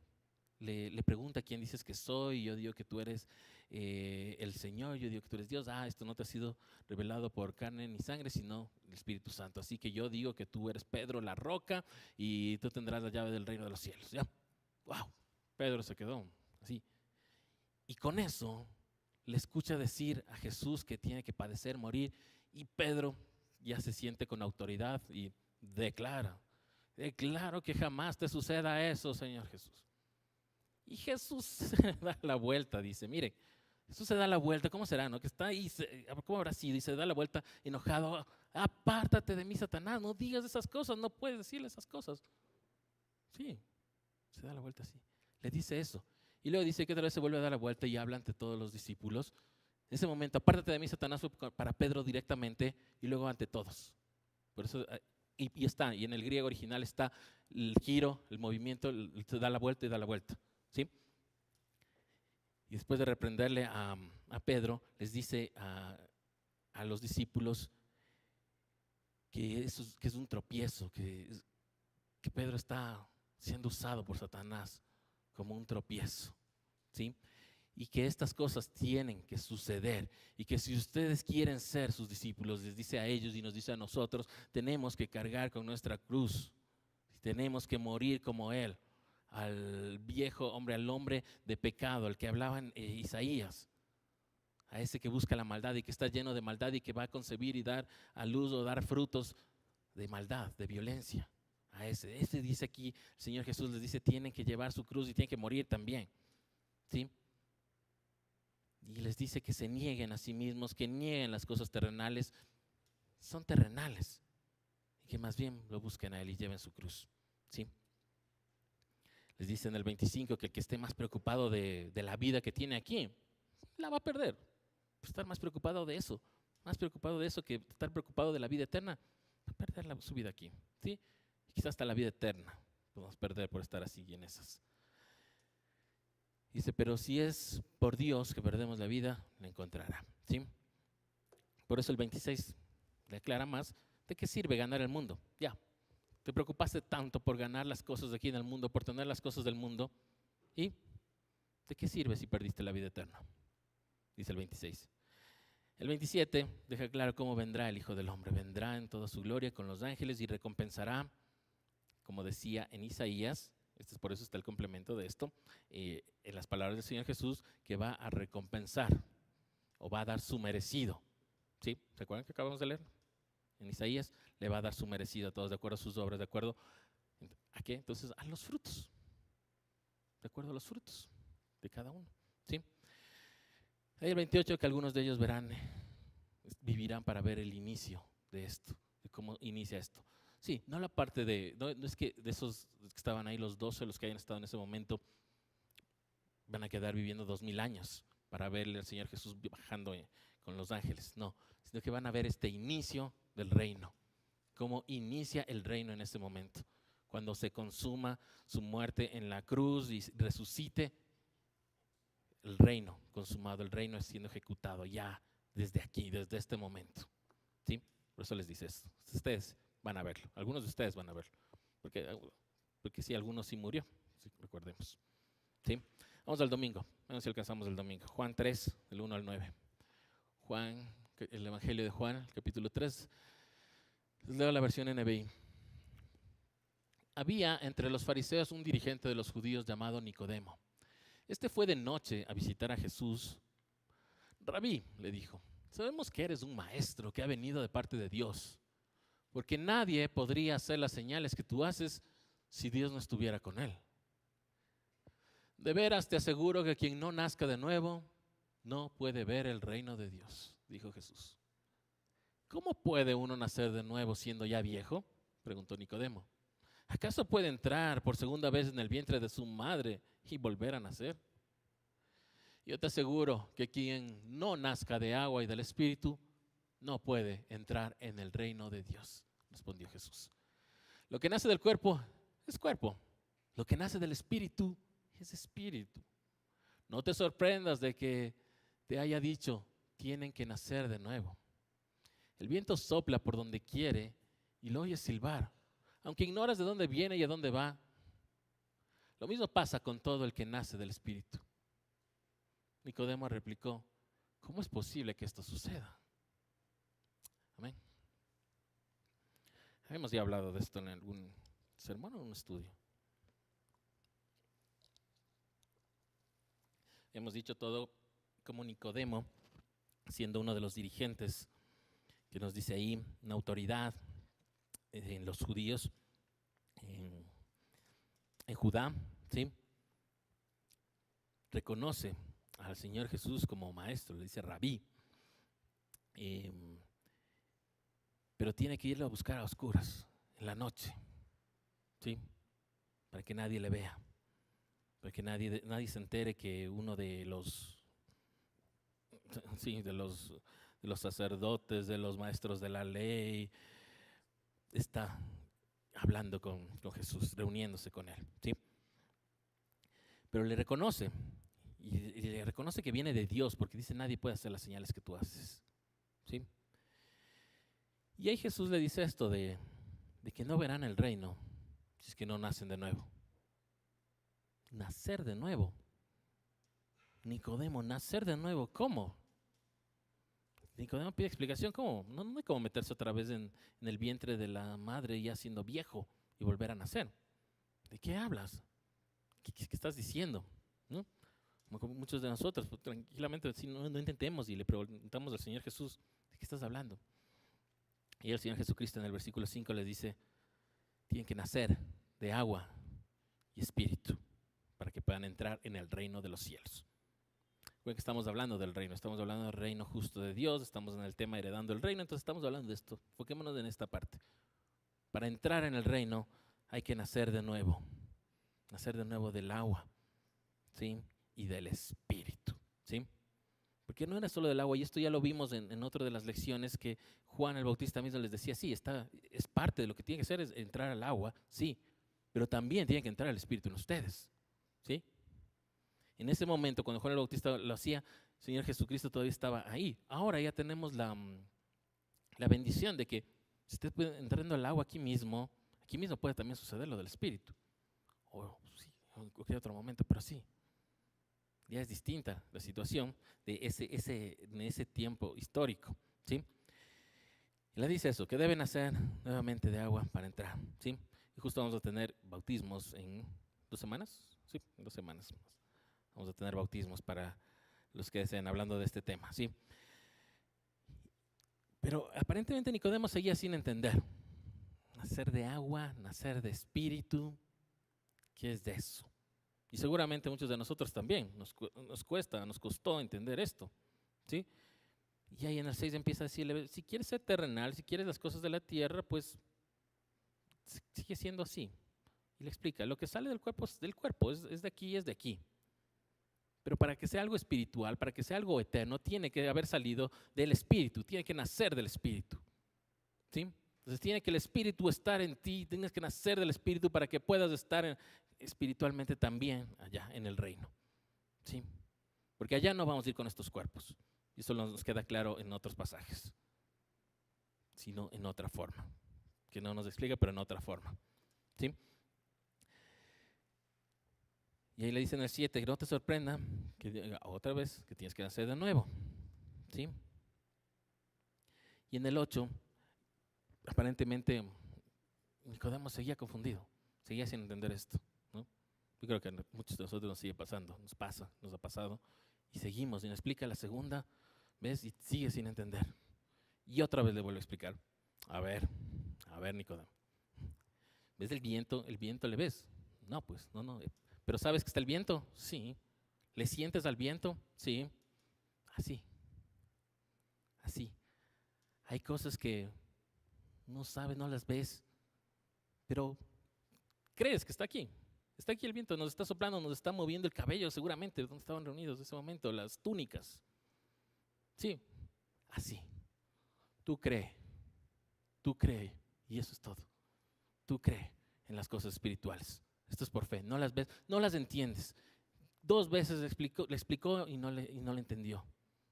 le pregunta quién dices que soy. Yo digo que tú eres el Señor, yo digo que tú eres Dios. Esto no te ha sido revelado por carne ni sangre, sino el Espíritu Santo. Así que yo digo que tú eres Pedro, la roca, y tú tendrás la llave del reino de los cielos. ¿Ya? ¡Wow! Pedro se quedó así. Y con eso le escucha decir a Jesús que tiene que padecer, morir, y Pedro ya se siente con autoridad y declara que jamás te suceda eso, Señor Jesús. Y Jesús se da la vuelta, dice, mire, Jesús se da la vuelta, ¿cómo será, no? Que está ahí, ¿cómo habrá sido? Y se da la vuelta enojado, apártate de mí, Satanás, no digas esas cosas, no puedes decirle esas cosas. Sí, se da la vuelta así, le dice eso. Y luego dice que otra vez se vuelve a dar la vuelta y habla ante todos los discípulos. En ese momento, apártate de mí, Satanás, fue para Pedro directamente y luego ante todos. Por eso, y en el griego original está el giro, el movimiento, se da la vuelta y da la vuelta. ¿Sí? Y después de reprenderle a Pedro, les dice a los discípulos que es un tropiezo, que Pedro está siendo usado por Satanás como un tropiezo, ¿sí? Y que estas cosas tienen que suceder y que si ustedes quieren ser sus discípulos, les dice a ellos y nos dice a nosotros, tenemos que cargar con nuestra cruz, tenemos que morir como Él, al viejo hombre, al hombre de pecado, al que hablaba en Isaías, a ese que busca la maldad y que está lleno de maldad y que va a concebir y dar a luz o dar frutos de maldad, de violencia. A ese dice aquí, el Señor Jesús les dice, tienen que llevar su cruz y tienen que morir también, ¿sí? Y les dice que se nieguen a sí mismos, que nieguen las cosas terrenales, son terrenales, y que más bien lo busquen a Él y lleven su cruz, ¿sí? Les dice en el 25 que el que esté más preocupado de la vida que tiene aquí, la va a perder. Estar más preocupado de eso que estar preocupado de la vida eterna, va a perder su vida aquí, ¿sí? Y quizás hasta la vida eterna podemos perder por estar así en esas. Dice, pero si es por Dios que perdemos la vida, la encontrará, ¿sí? Por eso el 26 le aclara más, ¿de qué sirve ganar el mundo? Ya, te preocupaste tanto por ganar las cosas de aquí en el mundo, por tener las cosas del mundo, ¿y de qué sirve si perdiste la vida eterna? Dice el 26. El 27 deja claro cómo vendrá el Hijo del Hombre. Vendrá en toda su gloria con los ángeles y recompensará, como decía en Isaías, por eso está el complemento de esto, en las palabras del Señor Jesús, que va a recompensar o va a dar su merecido. ¿Sí? ¿Se acuerdan que acabamos de leer? En Isaías le va a dar su merecido a todos, de acuerdo a sus obras, de acuerdo a qué? Entonces, a los frutos, de acuerdo a los frutos de cada uno. ¿Sí? Hay el 28 que algunos de ellos vivirán para ver el inicio de esto, de cómo inicia esto. Sí, no la parte no es que de esos que estaban ahí, los 12, los que hayan estado en ese momento, van a quedar viviendo 2000 años para verle al Señor Jesús bajando con los ángeles, no, sino que van a ver este inicio del reino, cómo inicia el reino en ese momento, cuando se consuma su muerte en la cruz y resucite, el reino consumado, el reino es siendo ejecutado ya desde aquí, desde este momento, ¿sí? Por eso les dice esto, ustedes van a verlo, algunos de ustedes van a verlo, porque sí, algunos sí murió, sí, recordemos, ¿sí? Vamos al domingo, vamos si alcanzamos el domingo, Juan 3, del 1 al 9. Juan el Evangelio de Juan, capítulo 3. Les leo la versión NBI. Había entre los fariseos un dirigente de los judíos llamado Nicodemo. Este fue de noche a visitar a Jesús. Rabí, le dijo, sabemos que eres un maestro que ha venido de parte de Dios, porque nadie podría hacer las señales que tú haces si Dios no estuviera con él. De veras te aseguro que quien no nazca de nuevo no puede ver el reino de Dios, dijo Jesús. ¿Cómo puede uno nacer de nuevo siendo ya viejo?, preguntó Nicodemo. ¿Acaso puede entrar por segunda vez en el vientre de su madre y volver a nacer? Yo te aseguro que quien no nazca de agua y del Espíritu no puede entrar en el reino de Dios, respondió Jesús. Lo que nace del cuerpo es cuerpo, lo que nace del Espíritu es espíritu. No te sorprendas de que te haya dicho, tienen que nacer de nuevo. El viento sopla por donde quiere y lo oyes silbar, aunque ignoras de dónde viene y a dónde va. Lo mismo pasa con todo el que nace del Espíritu. Nicodemo replicó, ¿cómo es posible que esto suceda? Amén. Hemos ya hablado de esto en algún sermón o un estudio. Hemos dicho todo como Nicodemo, siendo uno de los dirigentes que nos dice ahí, una autoridad en los judíos, en Judá, ¿sí? Reconoce al Señor Jesús como maestro, le dice rabí, pero tiene que irlo a buscar a oscuras, en la noche, ¿sí? Para que nadie le vea, para que nadie se entere que uno de los, sí, de los sacerdotes, de los maestros de la ley, está hablando con Jesús, reuniéndose con él, ¿sí? Pero le reconoce, y le reconoce que viene de Dios, porque dice, nadie puede hacer las señales que tú haces, ¿sí? Y ahí Jesús le dice esto de que no verán el reino si es que no nacen de nuevo. Nacer de nuevo. Nicodemo, nacer de nuevo, ¿cómo? Nicodemo pide explicación, ¿cómo? No hay como meterse otra vez en el vientre de la madre ya siendo viejo y volver a nacer. ¿De qué hablas? ¿Qué estás diciendo? ¿No? Como muchos de nosotros, pues, tranquilamente, si no intentemos y le preguntamos al Señor Jesús, ¿de qué estás hablando? Y el Señor Jesucristo en el versículo 5 les dice, tienen que nacer de agua y espíritu para que puedan entrar en el reino de los cielos. Bueno, que estamos hablando del reino, estamos hablando del reino justo de Dios, estamos en el tema heredando el reino, entonces estamos hablando de esto. Enfoquémonos en esta parte. Para entrar en el reino hay que nacer de nuevo del agua, ¿sí? Y del espíritu, ¿sí? Porque no era solo del agua, y esto ya lo vimos en otra de las lecciones que Juan el Bautista mismo les decía, sí, es parte de lo que tiene que hacer es entrar al agua, sí, pero también tiene que entrar el espíritu en ustedes, ¿sí? En ese momento, cuando Juan el Bautista lo hacía, el Señor Jesucristo todavía estaba ahí. Ahora ya tenemos la bendición de que si usted puede entrando al agua aquí mismo puede también suceder lo del espíritu. O sí, en cualquier otro momento, pero sí. Ya es distinta la situación de ese tiempo histórico, ¿sí? Y le dice eso, que deben hacer nuevamente de agua para entrar, ¿sí? Y justo vamos a tener bautismos en 2 semanas, ¿sí? En 2 semanas más. Vamos a tener bautismos para los que estén hablando de este tema, ¿sí? Pero aparentemente Nicodemo seguía sin entender. Nacer de agua, nacer de espíritu, ¿qué es de eso? Y seguramente muchos de nosotros también nos costó entender esto, ¿sí? Y ahí en el 6 empieza a decirle, si quieres ser terrenal, si quieres las cosas de la tierra, pues sigue siendo así. Y le explica, lo que sale del cuerpo es del cuerpo, es de aquí y es de aquí. Pero para que sea algo espiritual, para que sea algo eterno, tiene que haber salido del espíritu, tiene que nacer del espíritu, ¿sí? Entonces tiene que el espíritu estar en ti, tienes que nacer del espíritu para que puedas estar espiritualmente también allá en el reino, ¿sí? Porque allá no vamos a ir con estos cuerpos, y eso nos queda claro en otros pasajes, sino en otra forma, que no nos explica, pero en otra forma, ¿sí? Y ahí le dice en el 7, que no te sorprenda que diga otra vez que tienes que nacer de nuevo, ¿sí? Y en el 8, aparentemente, Nicodemo seguía confundido, seguía sin entender esto, ¿no? Yo creo que a muchos de nosotros nos sigue pasando, nos ha pasado, y seguimos, y nos explica la segunda vez y sigue sin entender. Y otra vez le vuelvo a explicar. A ver, Nicodemo. ¿Ves el viento? ¿El viento le ves? No, pues, no. ¿Pero sabes que está el viento? Sí. ¿Le sientes al viento? Sí. Así. Hay cosas que no sabes, no las ves, pero crees que está aquí. Está aquí el viento, nos está soplando, nos está moviendo el cabello seguramente, donde estaban reunidos en ese momento, las túnicas. Sí, así. Tú crees, y eso es todo. Tú crees en las cosas espirituales. Esto es por fe, no las ves, no las entiendes. 2 veces le explicó y no le entendió.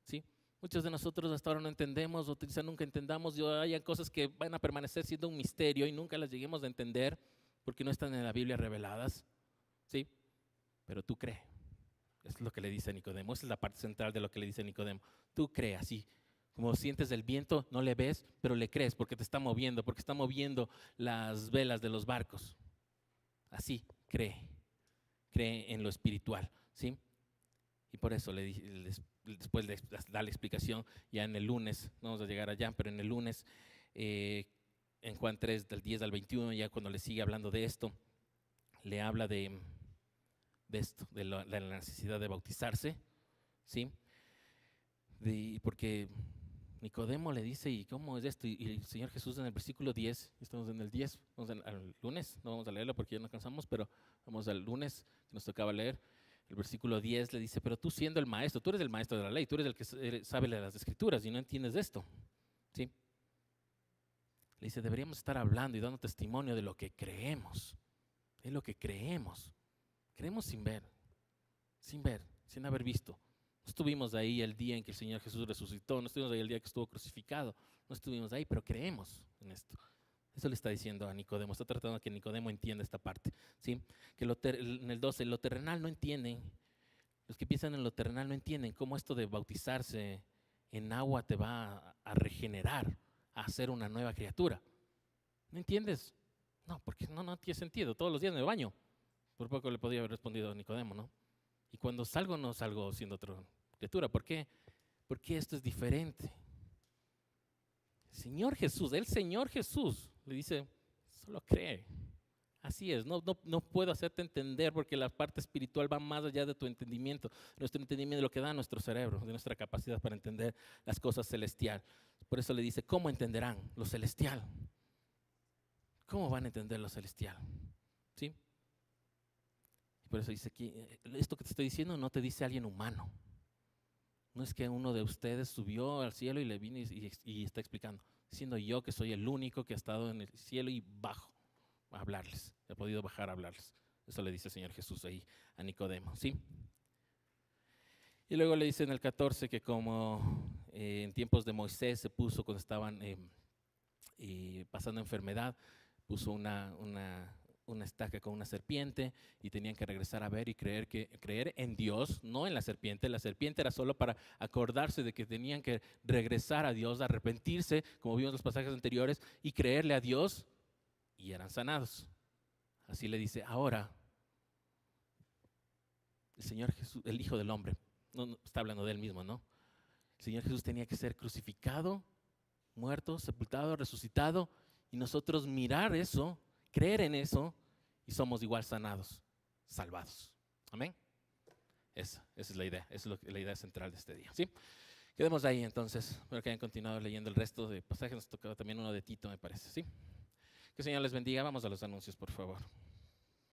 ¿Sí? Muchos de nosotros hasta ahora no entendemos, o quizá nunca entendamos, y hay cosas que van a permanecer siendo un misterio y nunca las lleguemos a entender porque no están en la Biblia reveladas. ¿Sí? Pero tú crees. Es lo que le dice Nicodemo. Esa es la parte central de lo que le dice Nicodemo. Tú crees así. Como sientes el viento, no le ves, pero le crees porque te está moviendo, porque está moviendo las velas de los barcos. Así, cree en lo espiritual, ¿sí? Y por eso después le da la explicación ya en el lunes, no vamos a llegar allá, pero en el lunes, en Juan 3, del 10 al 21, ya cuando le sigue hablando de esto, le habla de esto, de la necesidad de bautizarse, ¿sí? Porque Nicodemo le dice, ¿y cómo es esto? Y el Señor Jesús en el versículo 10, estamos en el 10, vamos al lunes, no vamos a leerlo porque ya no alcanzamos, pero vamos al lunes, que nos tocaba leer. El versículo 10 le dice, pero tú siendo el maestro, tú eres el maestro de la ley, tú eres el que sabe las escrituras y no entiendes esto, ¿sí? Le dice, deberíamos estar hablando y dando testimonio de lo que creemos. Es lo que creemos. Creemos sin ver, sin haber visto. No estuvimos ahí el día en que el Señor Jesús resucitó, no estuvimos ahí el día que estuvo crucificado, no estuvimos ahí, pero creemos en esto. Eso le está diciendo a Nicodemo, está tratando de que Nicodemo entienda esta parte, ¿sí? Que en el 12, lo terrenal no entienden, los que piensan en lo terrenal no entienden cómo esto de bautizarse en agua te va a regenerar, a hacer una nueva criatura. ¿No entiendes? No, porque no tiene sentido, todos los días me baño. Por poco le podía haber respondido a Nicodemo, ¿no? Y cuando salgo, no salgo siendo otra criatura. ¿Por qué? Porque esto es diferente. El Señor Jesús le dice, solo cree. Así es, no puedo hacerte entender porque la parte espiritual va más allá de tu entendimiento. Nuestro entendimiento es lo que da nuestro cerebro, de nuestra capacidad para entender las cosas celestiales. Por eso le dice, ¿cómo entenderán lo celestial? ¿Cómo van a entender lo celestial? ¿Sí? Por eso dice aquí, esto que te estoy diciendo no te dice alguien humano. No es que uno de ustedes subió al cielo y le vino y está explicando. Siendo yo que soy el único que ha estado en el cielo y bajo a hablarles. He podido bajar a hablarles. Eso le dice el Señor Jesús ahí a Nicodemo, ¿sí? Y luego le dice en el 14 que como en tiempos de Moisés se puso cuando estaban pasando enfermedad, puso una estaca con una serpiente y tenían que regresar a ver y creer en Dios, no en la serpiente. La serpiente era solo para acordarse de que tenían que regresar a Dios, arrepentirse, como vimos en los pasajes anteriores, y creerle a Dios, y eran sanados. Así le dice, ahora, el Señor Jesús, el Hijo del Hombre, no está hablando de él mismo, ¿no? El Señor Jesús tenía que ser crucificado, muerto, sepultado, resucitado, y nosotros mirar eso, creer en eso, y somos igual sanados, salvados. Amén. Esa es la idea, esa es la idea central de este día, ¿sí? Quedemos ahí entonces, espero que hayan continuado leyendo el resto de pasajes. Nos tocaba también uno de Tito, me parece, ¿sí? Que el Señor les bendiga. Vamos a los anuncios, por favor.